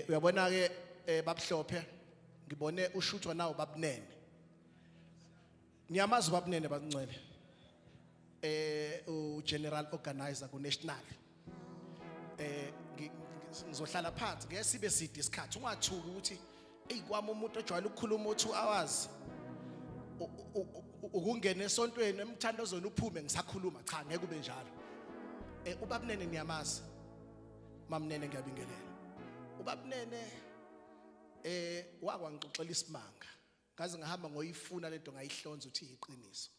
Uyabona ke babhlophe ngibone ushuthwa nawo babunene. Ngiyamazi babunene bancwele. U-General Organizer ku-National. Ngizohlala phansi ngeke sibe side isikhathi ungathuki ukuthi kwami umuntu ojwayele ukukhuluma 2 hours ukungena esontweni emthandazweni uphume ngisakhuluma cha ngeke kube njalo. Ubabunene niyamazi mamnene ngiyabingelela. Ubabunene wakwangixoxela isimanga ngaze ngahamba ngoyifuna lento ngayihlonza uthi iqiniso.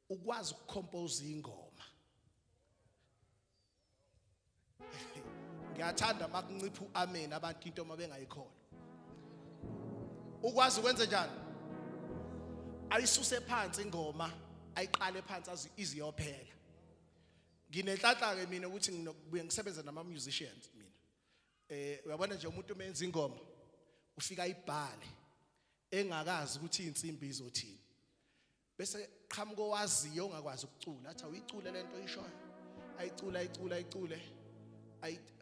Ukwazi ukucompose ingoma. Ngiyathanda makuncipha uamen abantu into mabengayikholwa. Ukwazi ukwenza njani? Ayisuse phansi ingoma, ayiqale phansi iziyophela. Nginenhlanhla ke mina ukuthi nginokubuye ngisebenza nama musicians mina. Uyabona nje umuntu umenza ingoma ufika ibhale engakazi ukuthi insimbi izothini. Bese qhamuka owaziyo ongakwazi ukucula athi awuyicule lento oyishoyo. Ayicule.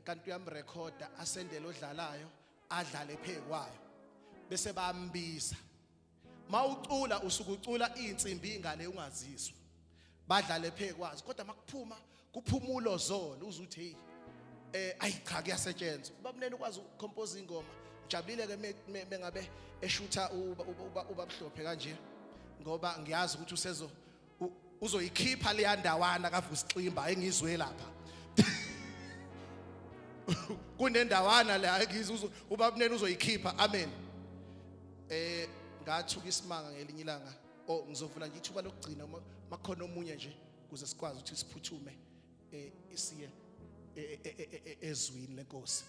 Kanti uyamrecorda asendele odlalayo adlale phekwayo. Bese bayambiza. Mawucula usukucula insimbi ingale ungazizwa. Badlale phekwazi kodwa makuphuma kuphumulo zolo uzuthi hey cha kuyasetshenzwa. Babunene ukwazi ukucompose ingoma. Jabulile ke mengabe eshutha ubabhlophe kanje ngoba ngiyazi ukuthi uzoyikhipha le yandawana kaVusiximba engizwe lapha. Kunendawana la ngizwe ubabunene uzoyikhipha amen. Ngathuka isimanga ngelinye ilanga ngizovula nje ithuba lokugcina makhona omunye nje kuze sikwazi ukuthi siphuthume isiye ezwini lenkosi.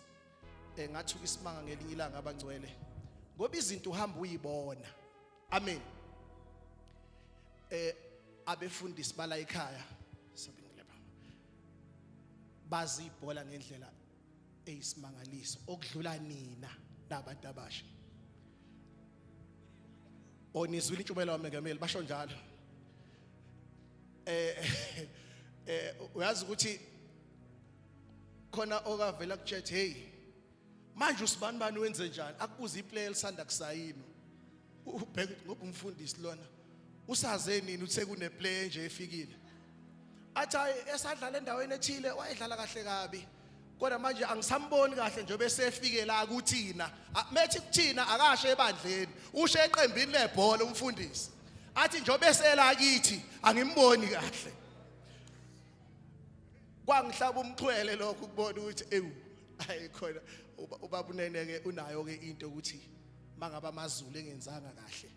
Ngathuka isimanga ngelinye ilanga abangcwele ngoba izinto uhamba uyibona amen. Abefundisi bala ekhaya sabingile bazi ibhola ngendlela eyisimangaliso okudlula nina nabantu abasha. Onizwile intshubela wamengameli basho njalo. Uyazi ukuthi khona okavela kuchat hey manje usibani wenze njani akubuza iplayer elisanda kusayina ubheke ngoba umfundisi lona usaze nini uthe kune player nje efikile athi esadlala endaweni ethile wayedlala kahle kabi kodwa manje angisamboni kahle nje bese efike la kuthina methi kuthina akashe ebandleni ushe eqembini lebhola umfundisi athi njobe esela kithi angimboni kahle. Kwangihlaba umxhwele lokho ukubona ukuthi ayikhona ubabunene ke unayo ke into ukuthi mangaba amazulu engenzanga kahle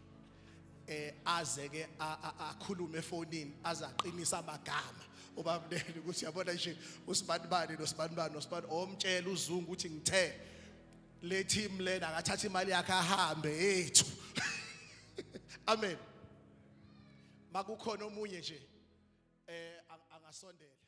aze ke akhulume efonini azaqinisa amagama ubabunene ukuthi yabona nje usibanibani nosibani omtshela uzungu ukuthi ngithe le team lena akathatha imali yakhe ahambe ethu. Amen. Makukhona omunye nje angasondela